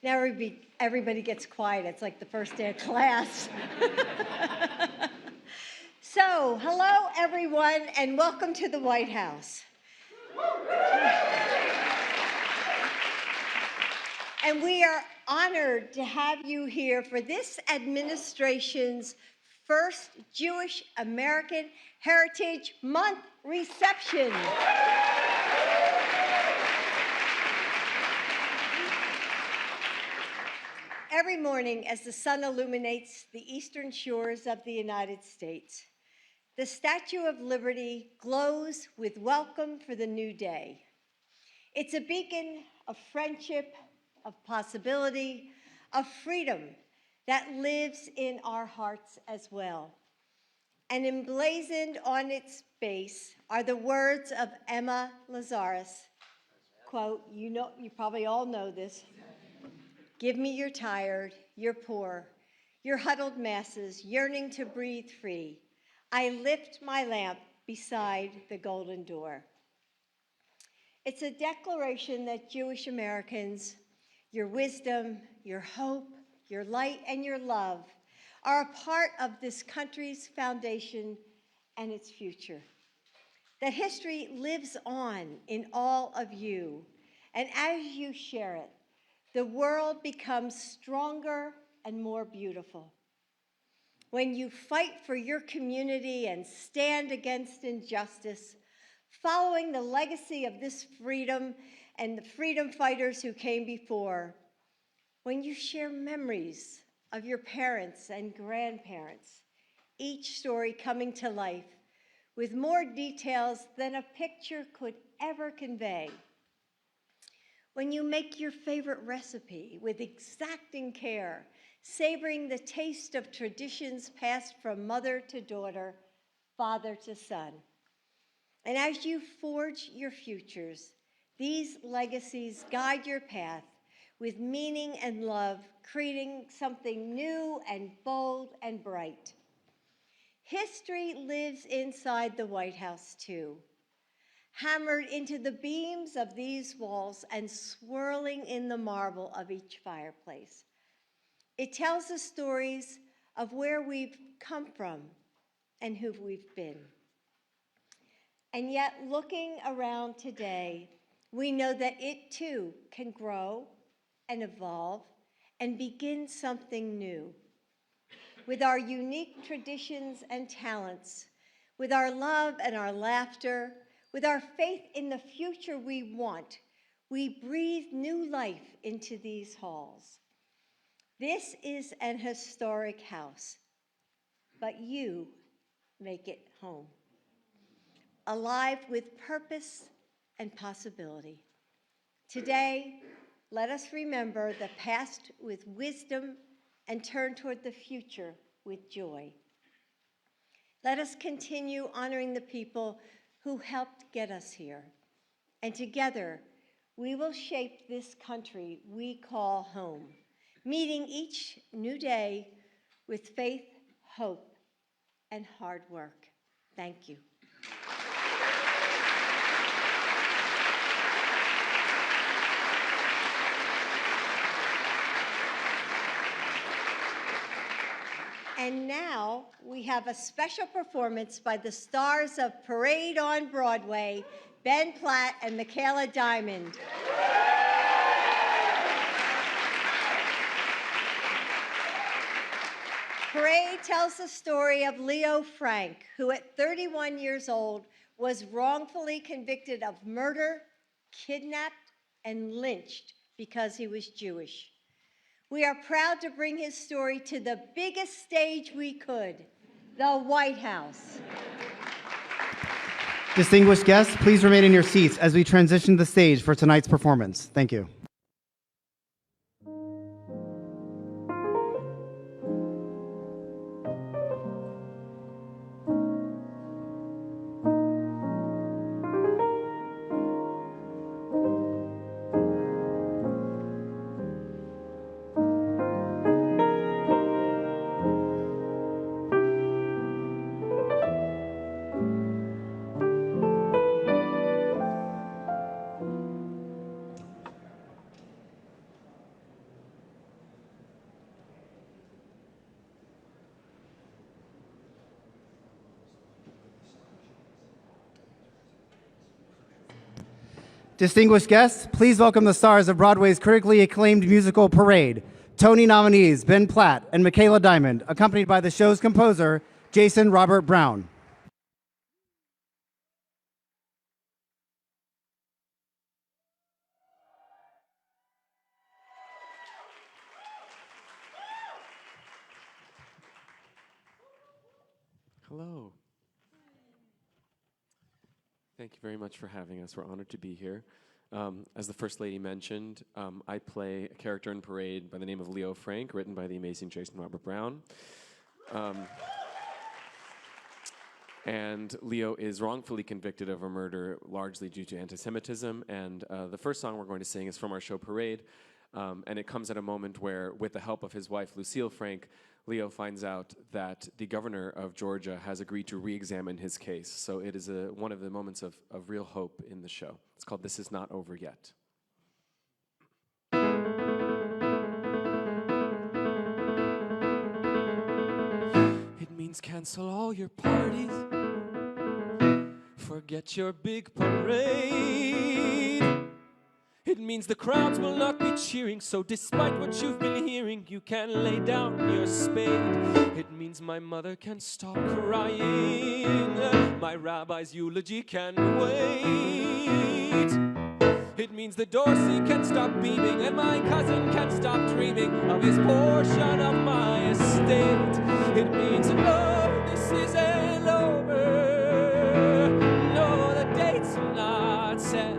Now everybody gets quiet. It's like the first day of class. So, hello everyone, and welcome to the White House. And we are honored to have you here for this administration's first Jewish American Heritage Month reception. Every morning as the sun illuminates the eastern shores of the United States, the Statue of Liberty glows with welcome for the new day. It's a beacon of friendship, of possibility, of freedom that lives in our hearts as well. And emblazoned on its base are the words of Emma Lazarus, quote, you probably all know this, "Give me your tired, your poor, your huddled masses yearning to breathe free. I lift my lamp beside the golden door." It's a declaration that Jewish Americans, your wisdom, your hope, your light, and your love are a part of this country's foundation and its future. That history lives on in all of you, and as you share it, the world becomes stronger and more beautiful. When you fight for your community and stand against injustice, following the legacy of this freedom and the freedom fighters who came before, when you share memories of your parents and grandparents, each story coming to life with more details than a picture could ever convey, when you make your favorite recipe with exacting care, savoring the taste of traditions passed from mother to daughter, father to son. And as you forge your futures, these legacies guide your path with meaning and love, creating something new and bold and bright. History lives inside the White House too, hammered into the beams of these walls and swirling in the marble of each fireplace. It tells the stories of where we've come from and who we've been. And yet, looking around today, we know that it too can grow and evolve and begin something new. With our unique traditions and talents, with our love and our laughter, with our faith in the future we want, we breathe new life into these halls. This is an historic house, but you make it home. Alive with purpose and possibility. Today, let us remember the past with wisdom and turn toward the future with joy. Let us continue honoring the people who helped get us here. And together, we will shape this country we call home, meeting each new day with faith, hope, and hard work. Thank you. And now we have a special performance by the stars of Parade on Broadway, Ben Platt and Michaela Diamond. Parade tells the story of Leo Frank, who at 31 years old was wrongfully convicted of murder, kidnapped, and lynched because he was Jewish. We are proud to bring his story to the biggest stage we could, the White House. Distinguished guests, please remain in your seats as we transition the stage for tonight's performance. Thank you. Distinguished guests, please welcome the stars of Broadway's critically acclaimed musical Parade, Tony nominees Ben Platt and Michaela Diamond, accompanied by the show's composer, Jason Robert Brown. Hello. Thank you very much for having us. We're honored to be here. As the First Lady mentioned, I play a character in Parade by the name of Leo Frank, written by the amazing Jason Robert Brown. And Leo is wrongfully convicted of a murder largely due to anti-Semitism. And the first song we're going to sing is from our show Parade. And it comes at a moment where, with the help of his wife, Lucille Frank, Leo finds out that the governor of Georgia has agreed to re-examine his case. So it is one of the moments of real hope in the show. It's called This Is Not Over Yet. It means cancel all your parties, forget your big parade. It means the crowds will not be cheering, so despite what you've been hearing, you can lay down your spade. It means my mother can stop crying, my rabbi's eulogy can wait. It means the Dorsey can stop beaming, and my cousin can stop dreaming of his portion of my estate. It means, no, this isn't over. No, the date's not set.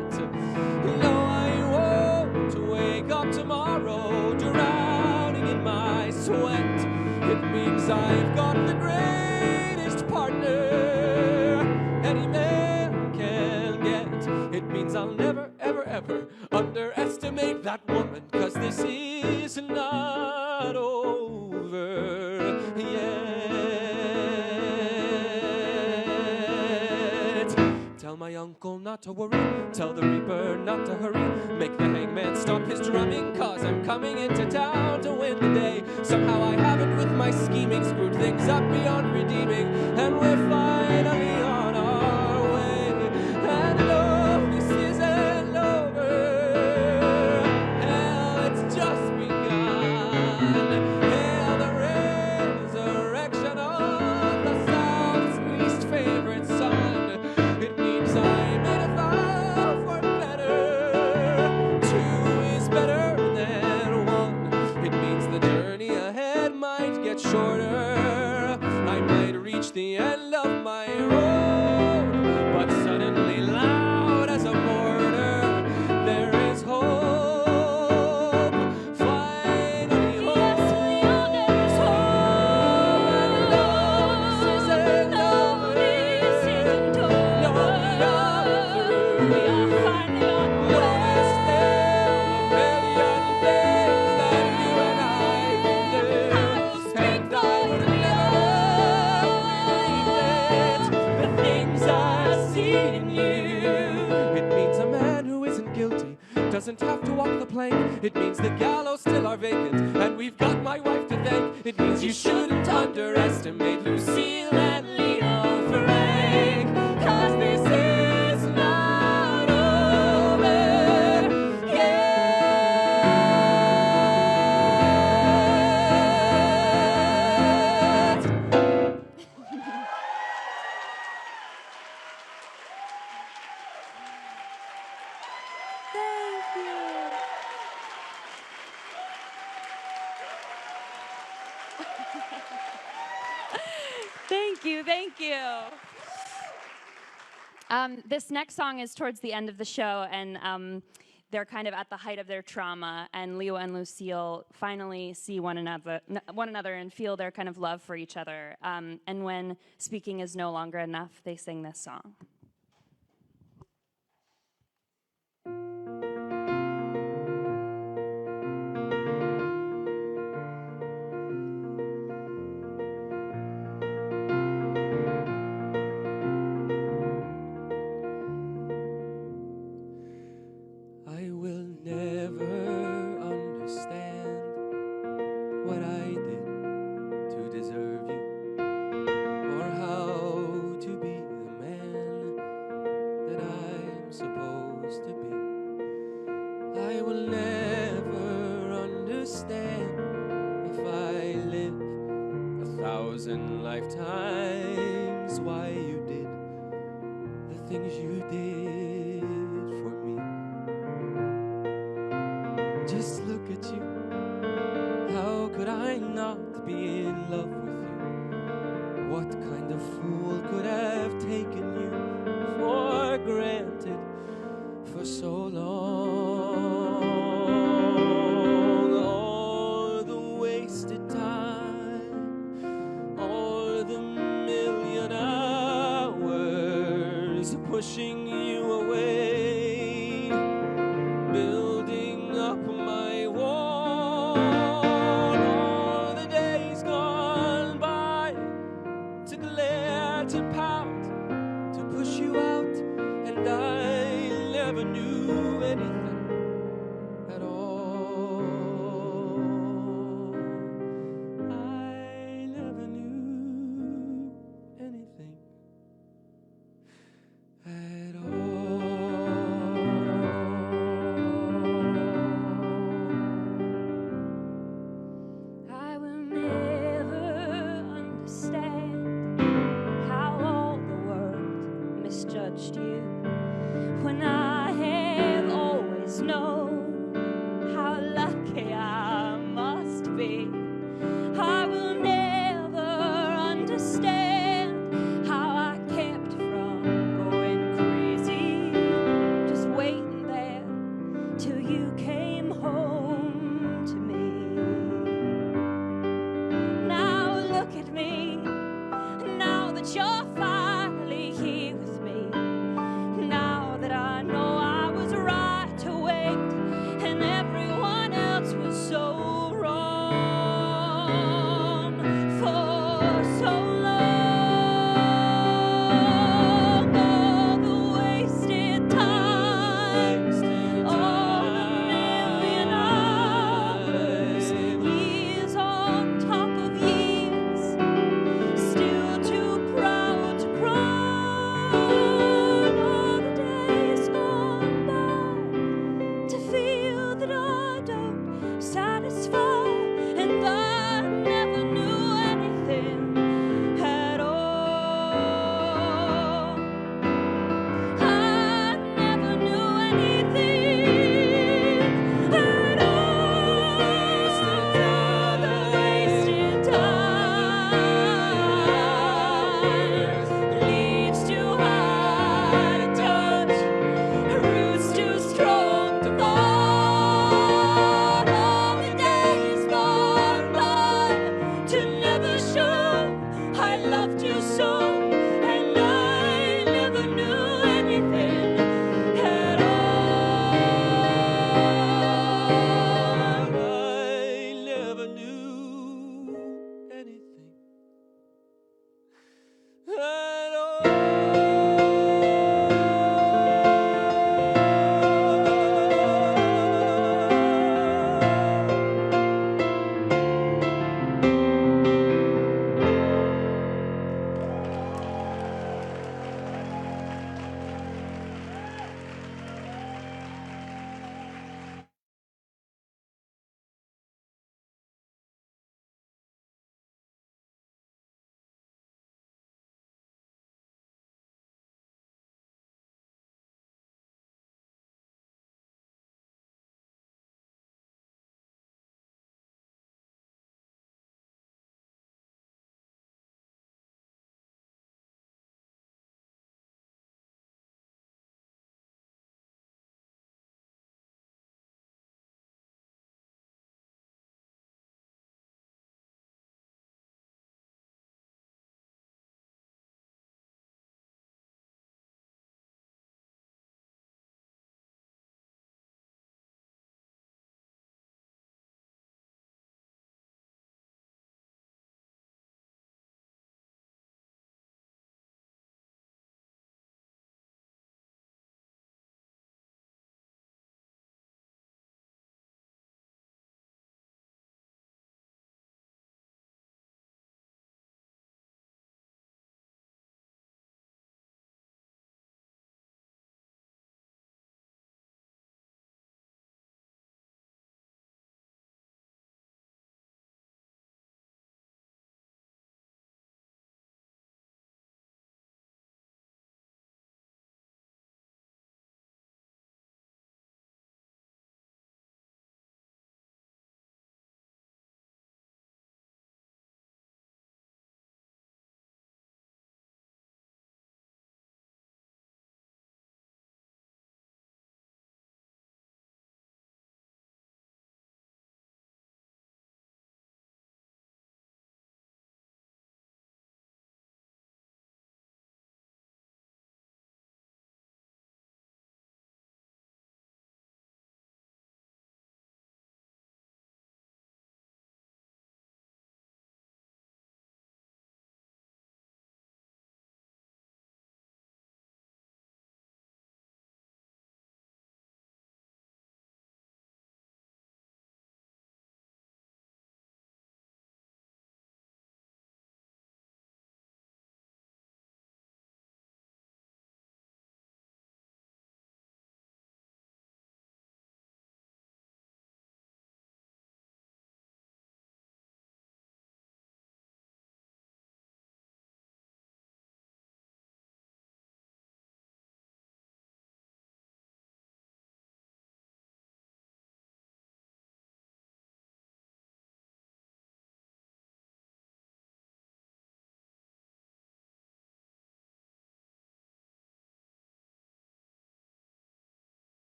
No, wake up tomorrow drowning in my sweat. It means I've got the greatest partner any man can get. It means I'll never, ever, ever underestimate that woman, 'cause this is not over yet. Tell my uncle not to worry, tell the reaper not to hurry, make the hangman stop his drumming, 'cause I'm coming into town to win the day. Somehow I haven't, with my scheming, screwed things up beyond redeeming, and we're finally on our way. And no, this isn't over. Hell, it's just begun. Hail the resurrection of the South's least favorite son. It means I made a vow for better. Two is better than one. It means the journey ahead might get shorter. I might reach the end of my road, but suddenly loud as a mortar, there is hope. Finally hope. There is hope. No, this isn't over. No, we are through. No, there's still a million things that you and I can do, and I would never believe it, the things I see in you. It means a man who isn't guilty doesn't have to walk the plank. It means the gallows still are vacant, and we've got my wife to thank. It means you shouldn't underestimate Lucille and Leo Frank, 'cause this is not over yet. Thank you. Thank you, thank you. This next song is towards the end of the show, and they're kind of at the height of their trauma, and Leo and Lucille finally see one another and feel their kind of love for each other. And when speaking is no longer enough, they sing this song. I will never understand what I did to deserve you, or how to be the man that I'm supposed to be. I will never understand if I live 1,000 lifetimes why you did the things you did for me. Just look at you. How could I not be in love with you? What kind of fool could have taken you for granted for so long? All the wasted time, all the million hours pushing you away, building up my wall, all the days gone by, to glare, to pout, to push you out, and I never knew anything at all. I never knew anything at all. I will never understand how all the world misjudged you when I have always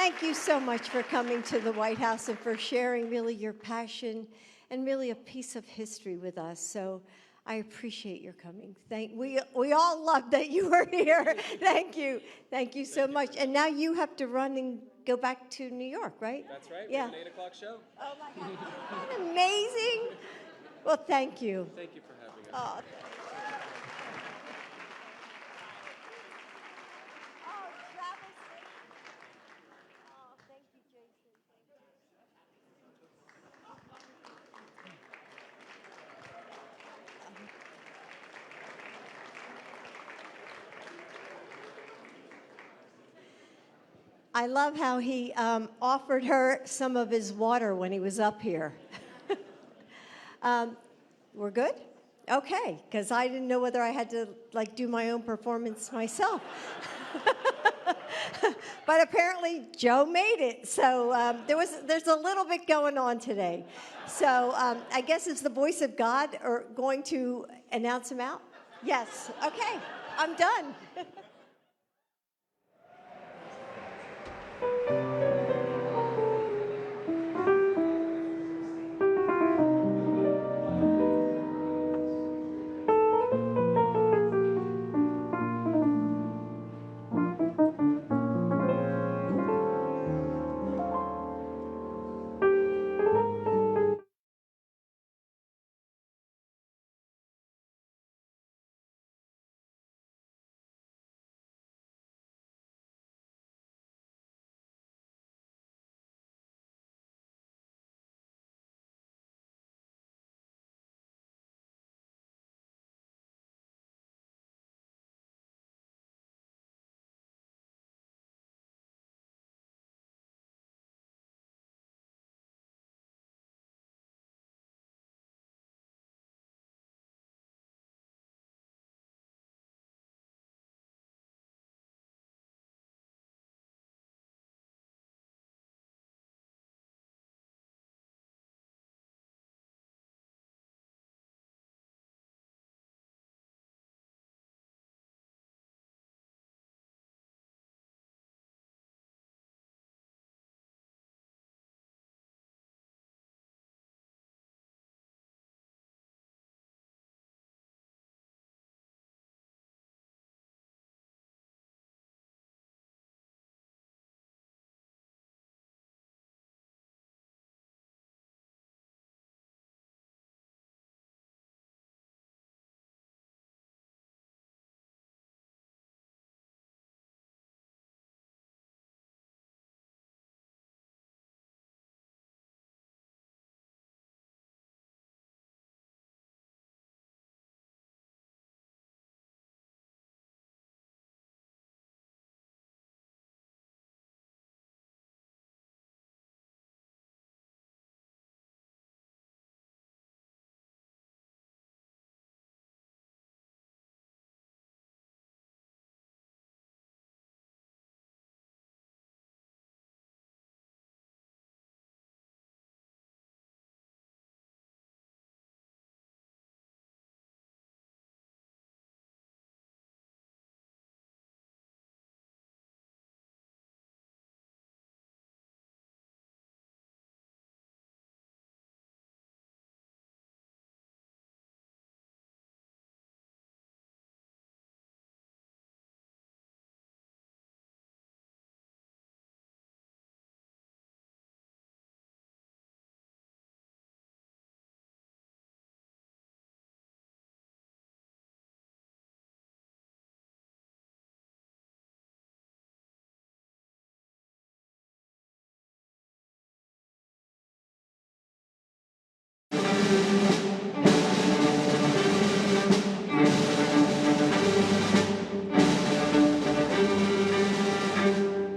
Thank you so much for coming to the White House and for sharing really your passion and really a piece of history with us. So I appreciate your coming. We all love that you were here. Thank you. Thank you so much. And now you have to run and go back to New York, right? That's right. Yeah. We have an 8 o'clock show. Oh my God. Isn't that amazing? Well, thank you. Thank you for having us. Oh, travel safe. Oh, thank you, Jason. I love how he offered her some of his water when he was up here. We're good? Okay, because I didn't know whether I had to do my own performance myself. But apparently Joe made it, so there's a little bit going on today. So I guess it's the voice of God or going to announce him out? Yes, okay, I'm done.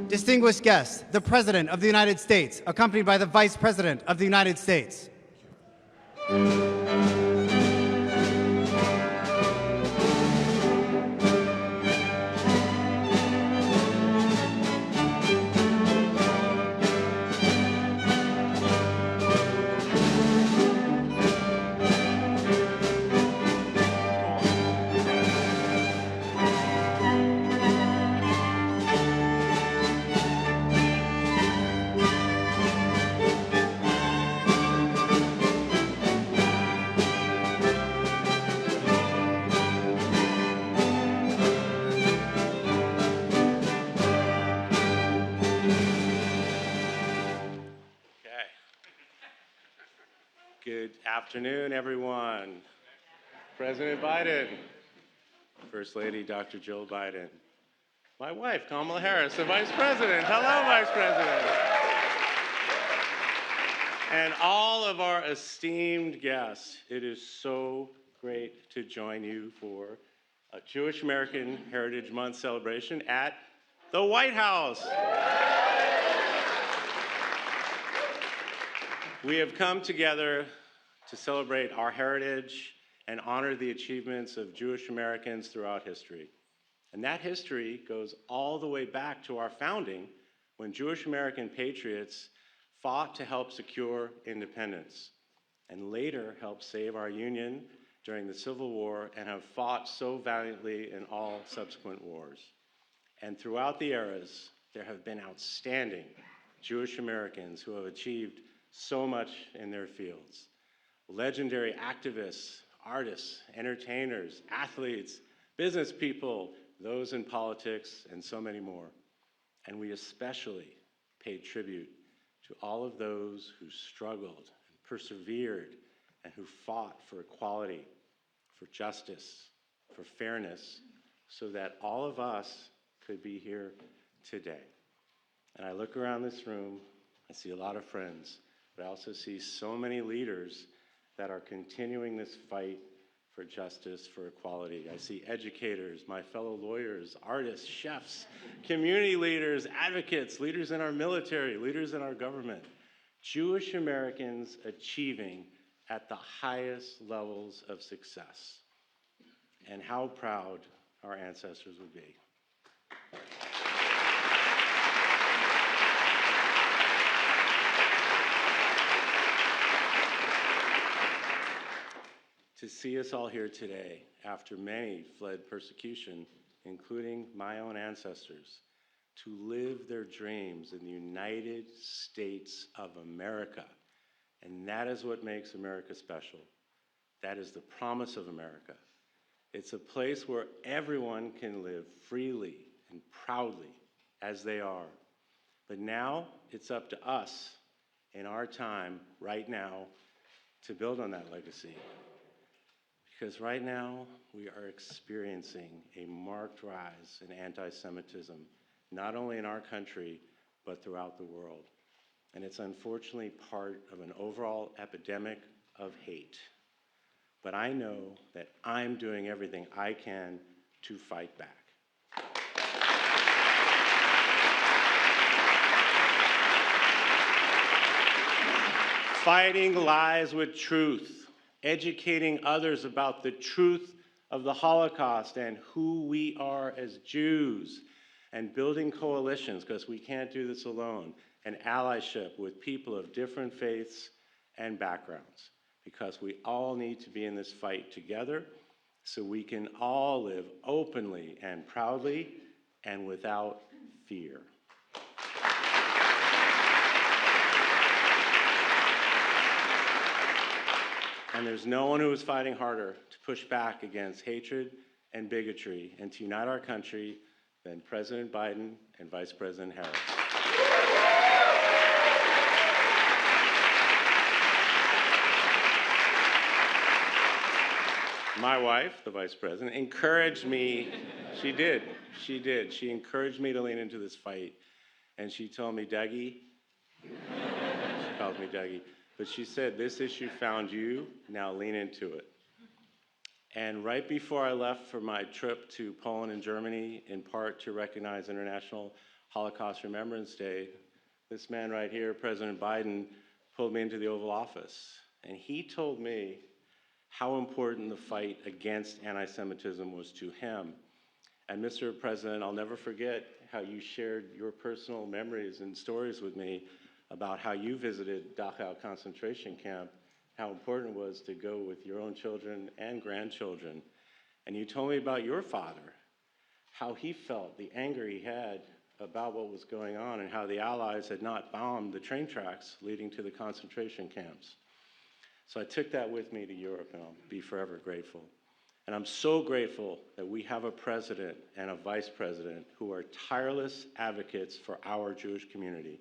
Distinguished guests, the President of the United States, accompanied by the Vice President of the United States. Afternoon, everyone. President Biden, First Lady Dr. Jill Biden, my wife, Kamala Harris, the Vice President. Hello, Vice President. And all of our esteemed guests, it is so great to join you for a Jewish American Heritage Month celebration at the White House. We have come together to celebrate our heritage and honor the achievements of Jewish Americans throughout history. And that history goes all the way back to our founding, when Jewish American patriots fought to help secure independence, and later helped save our union during the Civil War, and have fought so valiantly in all subsequent wars. And throughout the eras, there have been outstanding Jewish Americans who have achieved so much in their fields. Legendary activists, artists, entertainers, athletes, business people, those in politics, and so many more. And we especially paid tribute to all of those who struggled and persevered and who fought for equality, for justice, for fairness, so that all of us could be here today. And I look around this room, I see a lot of friends, but I also see so many leaders that are continuing this fight for justice, for equality. I see educators, my fellow lawyers, artists, chefs, community leaders, advocates, leaders in our military, leaders in our government, Jewish Americans achieving at the highest levels of success. And how proud our ancestors would be. To see us all here today, after many fled persecution, including my own ancestors, to live their dreams in the United States of America. And that is what makes America special. That is the promise of America. It's a place where everyone can live freely and proudly as they are. But now it's up to us in our time, right now, to build on that legacy. Because right now, we are experiencing a marked rise in anti-Semitism, not only in our country, but throughout the world. And it's unfortunately part of an overall epidemic of hate. But I know that I'm doing everything I can to fight back. Fighting lies with truth. Educating others about the truth of the Holocaust and who we are as Jews, and building coalitions, because we can't do this alone, and allyship with people of different faiths and backgrounds, because we all need to be in this fight together so we can all live openly and proudly and without fear. And there's no one who is fighting harder to push back against hatred and bigotry and to unite our country than President Biden and Vice President Harris. My wife, the Vice President, encouraged me. She did. She encouraged me to lean into this fight. And she told me, Dougie, she calls me Dougie, but she said, this issue found you, now lean into it. And right before I left for my trip to Poland and Germany, in part to recognize International Holocaust Remembrance Day, this man right here, President Biden, pulled me into the Oval Office. And he told me how important the fight against anti-Semitism was to him. And Mr. President, I'll never forget how you shared your personal memories and stories with me about how you visited Dachau concentration camp, how important it was to go with your own children and grandchildren. And you told me about your father, how he felt, the anger he had about what was going on, and how the Allies had not bombed the train tracks leading to the concentration camps. So I took that with me to Europe, and I'll be forever grateful. And I'm so grateful that we have a president and a vice president who are tireless advocates for our Jewish community.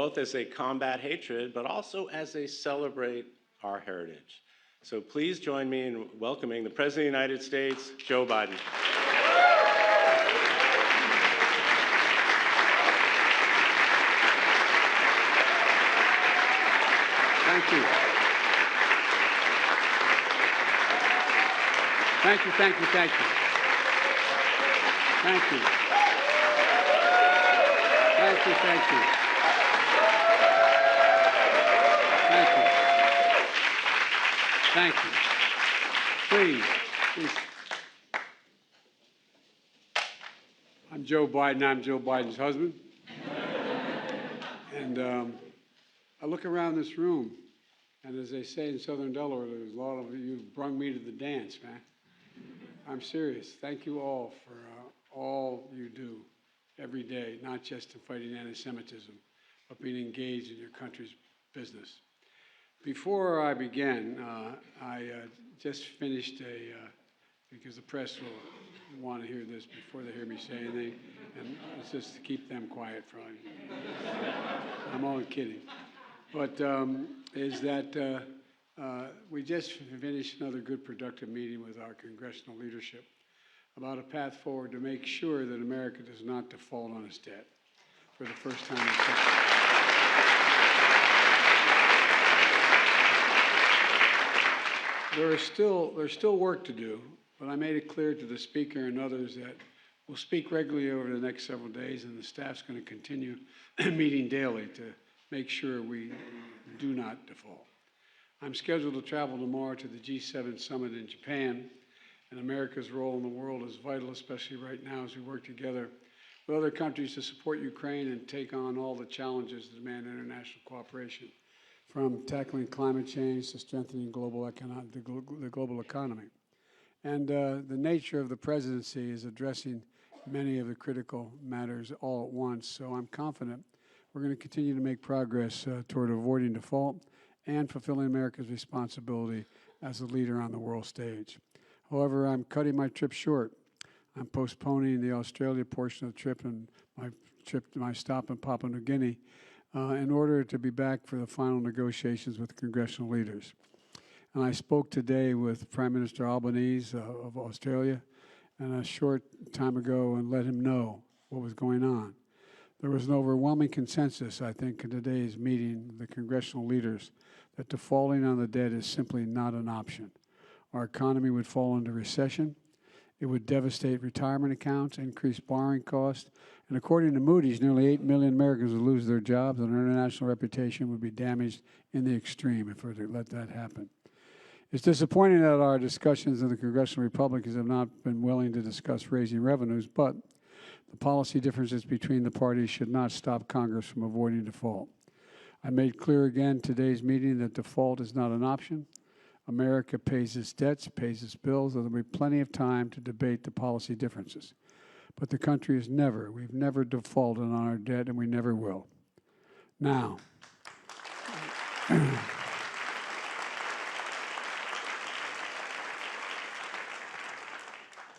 both as they combat hatred, but also as they celebrate our heritage. So please join me in welcoming the President of the United States, Joe Biden. Thank you. Thank you, thank you, thank you. Thank you. Thank you, thank you. Thank you. Thank you. Please, please. I'm Joe Biden. I'm Joe Biden's husband. And I look around this room, and as they say in Southern Delaware, there's a lot of you brung me to the dance, man. I'm serious. Thank you all for all you do every day, not just in fighting anti-Semitism, but being engaged in your country's business. Before I begin, I just finished because the press will want to hear this before they hear me say anything, and it's just to keep them quiet, probably. I'm only kidding. But is that we just finished another good, productive meeting with our congressional leadership about a path forward to make sure that America does not default on its debt for the first time in history. There's still work to do, but I made it clear to the Speaker and others that we'll speak regularly over the next several days, and the staff's going to continue meeting daily to make sure we do not default. I'm scheduled to travel tomorrow to the G7 summit in Japan, and America's role in the world is vital, especially right now as we work together with other countries to support Ukraine and take on all the challenges that demand international cooperation, from tackling climate change to strengthening the global economy. And the nature of the presidency is addressing many of the critical matters all at once, so I'm confident we're going to continue to make progress toward avoiding default and fulfilling America's responsibility as a leader on the world stage. However, I'm cutting my trip short. I'm postponing the Australia portion of the trip and my stop in Papua New Guinea in order to be back for the final negotiations with congressional leaders. And I spoke today with Prime Minister Albanese of Australia and a short time ago and let him know what was going on. There was an overwhelming consensus, I think, in today's meeting, the congressional leaders, that defaulting on the debt is simply not an option. Our economy would fall into recession. It would devastate retirement accounts, increase borrowing costs, and according to Moody's, nearly 8 million Americans would lose their jobs, and our international reputation would be damaged in the extreme if we were to let that happen. It's disappointing that our discussions in the congressional Republicans have not been willing to discuss raising revenues, but the policy differences between the parties should not stop Congress from avoiding default. I made clear again today's meeting that default is not an option. America pays its debts, pays its bills, and there will be plenty of time to debate the policy differences. But the country we've never defaulted on our debt, and we never will. Now,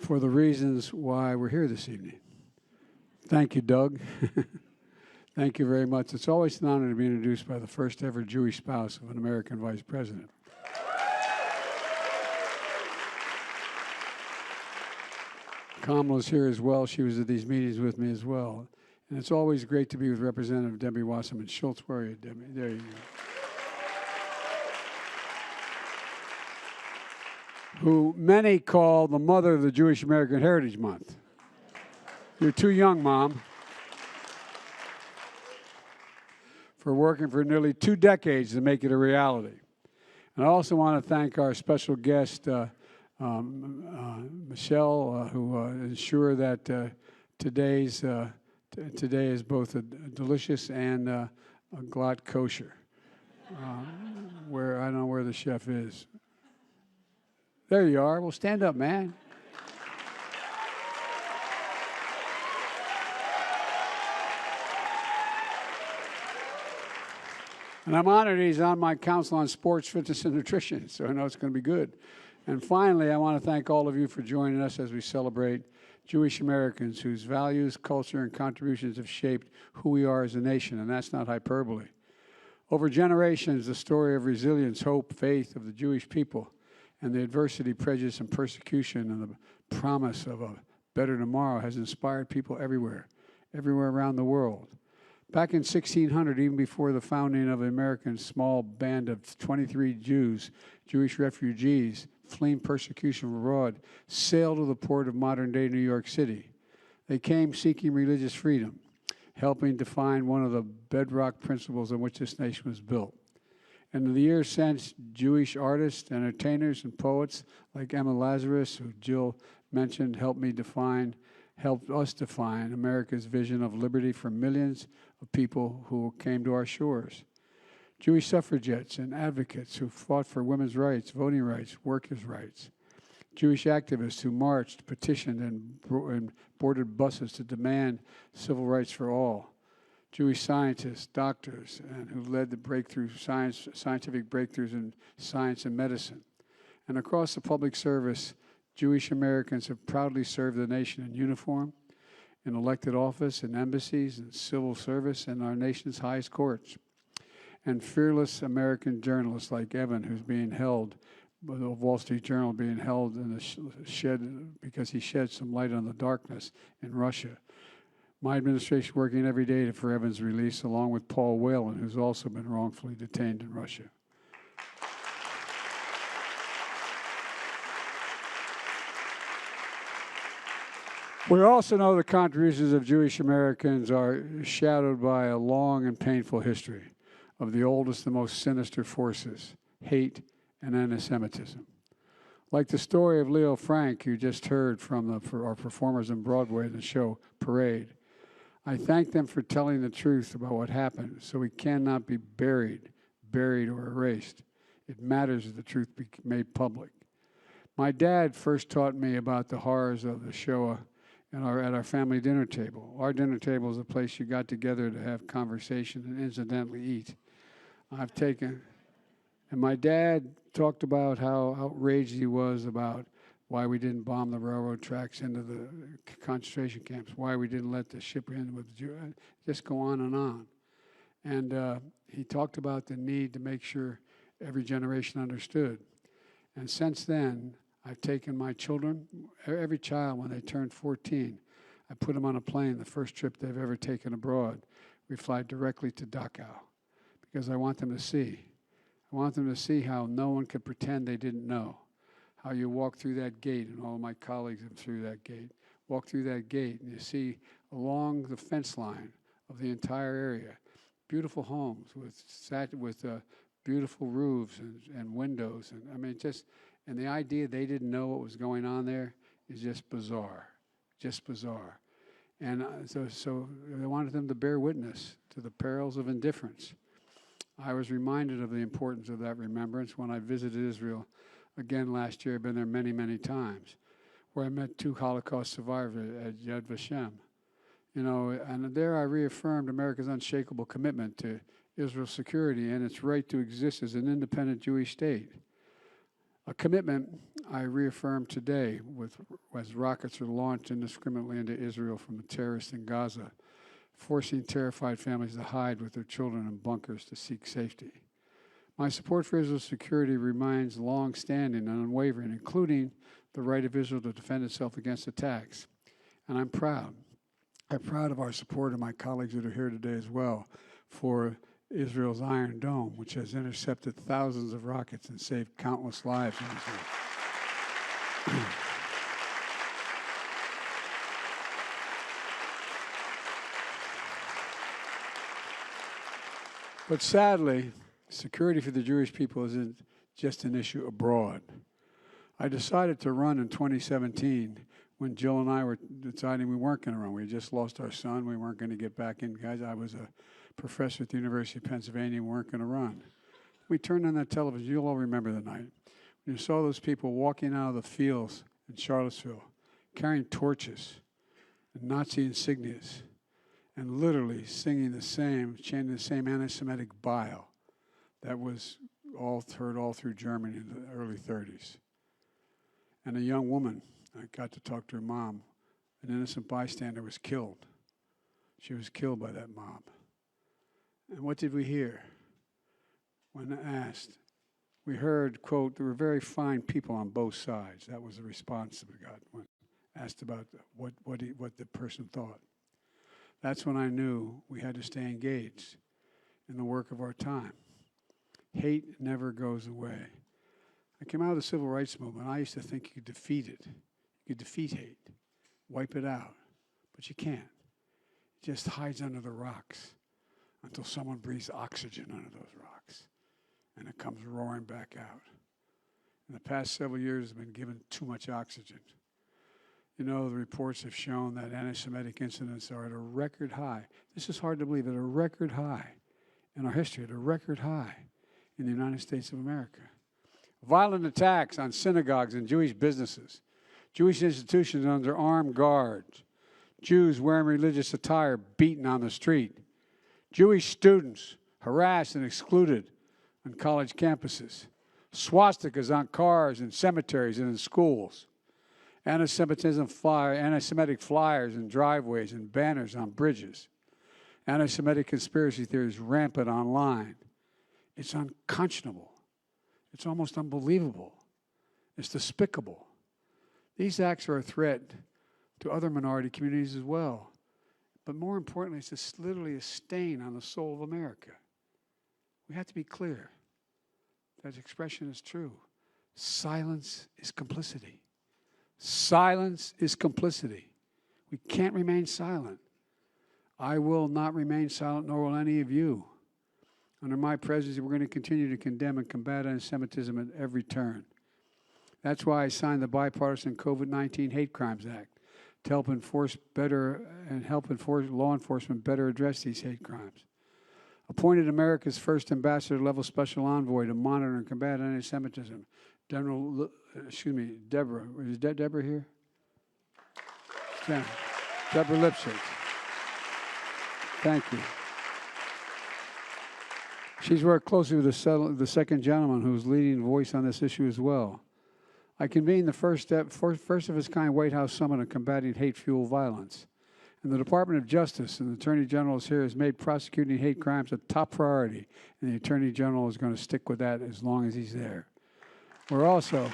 for the reasons why we're here this evening. Thank you, Doug. Thank you very much. It's always an honor to be introduced by the first ever Jewish spouse of an American vice president. Kamala's here as well. She was at these meetings with me as well. And it's always great to be with Representative Debbie Wasserman Schultz. Where are you, Debbie? There you go. Who many call the mother of the Jewish American Heritage Month. You're too young, Mom, for working for nearly 2 decades to make it a reality. And I also want to thank our special guest, Michelle, who ensured that today is both a delicious and a glatt kosher. Where I don't know where the chef is. There you are. Well, stand up, man. And I'm honored he's on my council on sports, fitness, and nutrition, so I know it's going to be good. And finally, I want to thank all of you for joining us as we celebrate Jewish Americans whose values, culture, and contributions have shaped who we are as a nation, and that's not hyperbole. Over generations, the story of resilience, hope, faith of the Jewish people, and the adversity, prejudice, and persecution, and the promise of a better tomorrow has inspired people everywhere around the world. Back in 1600, even before the founding of the American small band of 23 Jews, Jewish refugees fleeing persecution abroad, sailed to the port of modern-day New York City. They came seeking religious freedom, helping define one of the bedrock principles on which this nation was built. And in the years since, Jewish artists, entertainers, and poets like Emma Lazarus, who Jill mentioned, helped us define America's vision of liberty for millions of people who came to our shores. Jewish suffragettes and advocates who fought for women's rights, voting rights, workers' rights. Jewish activists who marched, petitioned, and boarded buses to demand civil rights for all. Jewish scientists, doctors, and who led the scientific breakthroughs in science and medicine. And across the public service, Jewish Americans have proudly served the nation in uniform, in elected office, in embassies, in civil service, and our nation's highest courts. And fearless American journalists like Evan, who's being held, the Wall Street Journal being held in the shed because he shed some light on the darkness in Russia. My administration working every day for Evan's release, along with Paul Whelan, who's also been wrongfully detained in Russia. We also know the contributions of Jewish Americans are shadowed by a long and painful history of the oldest and most sinister forces, hate and anti-Semitism. Like the story of Leo Frank you just heard from our performers on Broadway in the show Parade, I thank them for telling the truth about what happened so we cannot be buried or erased. It matters that the truth be made public. My dad first taught me about the horrors of the Shoah at our family dinner table. Our dinner table is a place you got together to have conversation and incidentally eat. And my dad talked about how outraged he was about why we didn't bomb the railroad tracks into the concentration camps, why we didn't let the ship in with the Jews, just go on and on. And he talked about the need to make sure every generation understood. And since then, I've taken my children, every child when they turned 14, I put them on a plane, the first trip they've ever taken abroad. We fly directly to Dachau because I want them to see. I want them to see how no one could pretend they didn't know. How you walk through that gate, and all my colleagues have through that gate. Walk through that gate, and you see along the fence line of the entire area, beautiful homes with beautiful roofs and windows. And I mean, and the idea they didn't know what was going on there is just bizarre. And so they wanted them to bear witness to the perils of indifference. I was reminded of the importance of that remembrance when I visited Israel again last year. I've been there many, many times, where I met 2 Holocaust survivors at Yad Vashem. You know, and there I reaffirmed America's unshakable commitment to Israel's security and its right to exist as an independent Jewish state. A commitment I reaffirm today as rockets are launched indiscriminately into Israel from the terrorists in Gaza, forcing terrified families to hide with their children in bunkers to seek safety. My support for Israel's security remains long-standing and unwavering, including the right of Israel to defend itself against attacks. And I'm proud. I'm proud of our support and my colleagues that are here today as well for Israel's Iron Dome, which has intercepted thousands of rockets and saved countless lives in Israel. But sadly, security for the Jewish people isn't just an issue abroad. I decided to run in 2017 when Jill and I were deciding we weren't going to run. We had just lost our son. We weren't going to get back in. Guys, I was a professor at the University of Pennsylvania. We weren't going to run. We turned on that television. You'll all remember the night. When you saw those people walking out of the fields in Charlottesville, carrying torches and Nazi insignias, and literally chanting the same anti-Semitic bile that was heard all through Germany in the early 30s. And a young woman, I got to talk to her mom, an innocent bystander was killed. She was killed by that mob. And what did we hear when asked? We heard, quote, there were very fine people on both sides. That was the response that we got when asked about what the person thought. That's when I knew we had to stay engaged in the work of our time. Hate never goes away. I came out of the civil rights movement. I used to think you could defeat it. You could defeat hate, wipe it out, but you can't. It just hides under the rocks until someone breathes oxygen under those rocks, and it comes roaring back out. In the past several years, have been given too much oxygen. You know, the reports have shown that anti-Semitic incidents are at a record high. This is hard to believe, at a record high in our history, at a record high in the United States of America. Violent attacks on synagogues and Jewish businesses, Jewish institutions under armed guards, Jews wearing religious attire beaten on the street, Jewish students harassed and excluded on college campuses, swastikas on cars in cemeteries and in schools, anti-Semitic flyers in driveways and banners on bridges, anti-Semitic conspiracy theories rampant online. It's unconscionable. It's almost unbelievable. It's despicable. These acts are a threat to other minority communities as well. But more importantly, it's just literally a stain on the soul of America. We have to be clear. That expression is true. Silence is complicity. Silence is complicity. We can't remain silent. I will not remain silent, nor will any of you. Under my presidency, we're going to continue to condemn and combat anti-Semitism at every turn. That's why I signed the bipartisan COVID-19 Hate Crimes Act to help law enforcement better address these hate crimes. Appointed America's first ambassador-level special envoy to monitor and combat anti-Semitism, Deborah. Is Deborah here? Yeah. Deborah Lipschitz. Thank you. She's worked closely with the second gentleman, who's leading voice on this issue as well. I convened the first of its kind White House summit on combating hate-fueled violence. And the Department of Justice and the Attorney General here has made prosecuting hate crimes a top priority, and the Attorney General is going to stick with that as long as he's there. We're also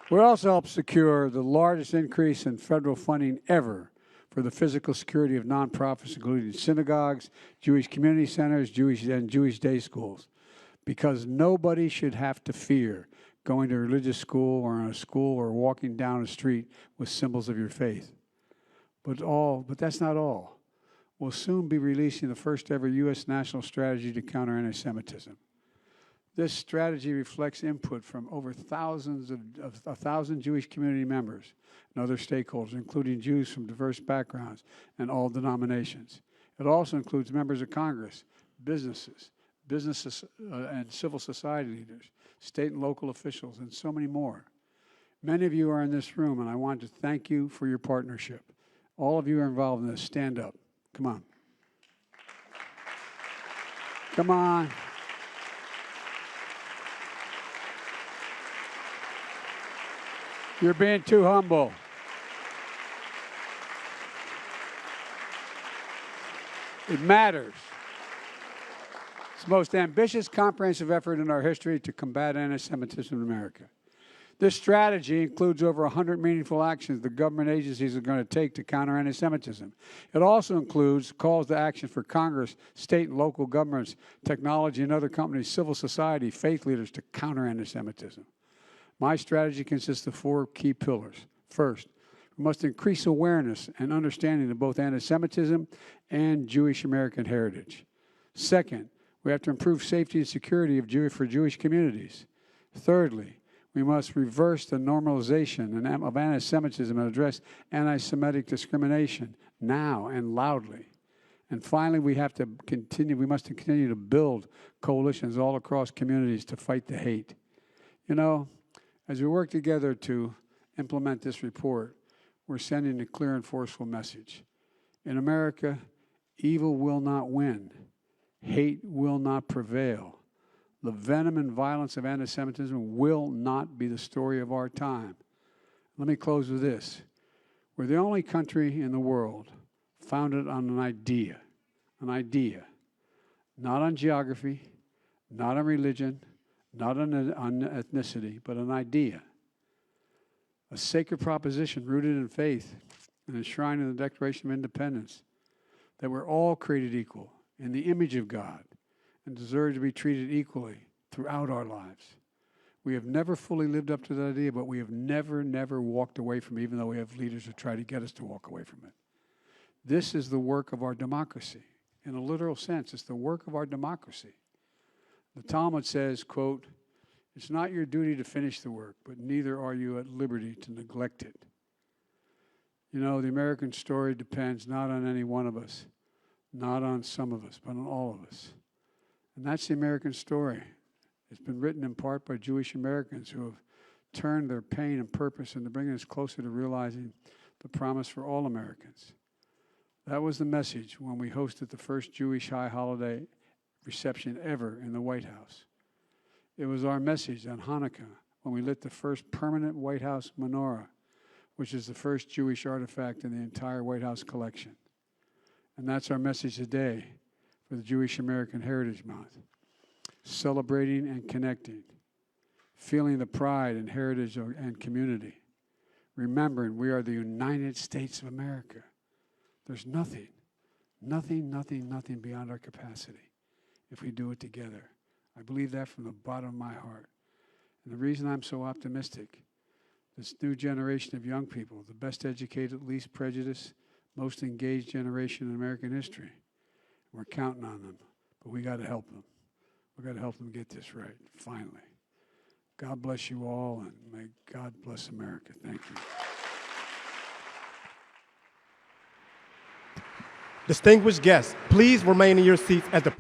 helped secure the largest increase in federal funding ever for the physical security of nonprofits, including synagogues, Jewish community centers, Jewish day schools, because nobody should have to fear going to a religious school or in a school or walking down a street with symbols of your faith. But that's not all. We'll soon be releasing the first ever U.S. national strategy to counter anti-Semitism. This strategy reflects input from over 1,000 Jewish community members and other stakeholders, including Jews from diverse backgrounds and all denominations. It also includes members of Congress, businesses and civil society leaders, state and local officials, and so many more. Many of you are in this room, and I want to thank you for your partnership. All of you are involved in this. Stand up. Come on. Come on. You're being too humble. It matters. It's the most ambitious, comprehensive effort in our history to combat anti-Semitism in America. This strategy includes over 100 meaningful actions the government agencies are going to take to counter anti-Semitism. It also includes calls to action for Congress, state and local governments, technology and other companies, civil society, faith leaders to counter anti-Semitism. My strategy consists of 4 key pillars. First, we must increase awareness and understanding of both anti-Semitism and Jewish American heritage. Second, we have to improve safety and security for Jewish communities. Thirdly, we must reverse the normalization of anti-Semitism and address anti-Semitic discrimination now and loudly. And finally, we must continue to build coalitions all across communities to fight the hate. You know, as we work together to implement this report, we're sending a clear and forceful message. In America, evil will not win. Hate will not prevail. The venom and violence of anti-Semitism will not be the story of our time. Let me close with this. We're the only country in the world founded on an idea, not on geography, not on religion, not on ethnicity, but an idea. A sacred proposition rooted in faith and enshrined in the Declaration of Independence, that we're all created equal in the image of God and deserve to be treated equally throughout our lives. We have never fully lived up to that idea, but we have never walked away from it, even though we have leaders who try to get us to walk away from it. This is the work of our democracy. In a literal sense, it's the work of our democracy. The Talmud says, quote, "It's not your duty to finish the work, but neither are you at liberty to neglect it." You know, the American story depends not on any one of us, not on some of us, but on all of us. And that's the American story. It's been written in part by Jewish Americans who have turned their pain and purpose into bringing us closer to realizing the promise for all Americans. That was the message when we hosted the first Jewish high holiday reception ever in the White House. It was our message on Hanukkah when we lit the first permanent White House menorah, which is the first Jewish artifact in the entire White House collection. And that's our message today for the Jewish American Heritage Month. Celebrating and connecting, feeling the pride and heritage and community, remembering we are the United States of America. There's nothing beyond our capacity if we do it together. I believe that from the bottom of my heart. And the reason I'm so optimistic, this new generation of young people, the best educated, least prejudiced, most engaged generation in American history, we're counting on them, but we got to help them. We've got to help them get this right, finally. God bless you all, and may God bless America. Thank you. Distinguished guests, please remain in your seats as the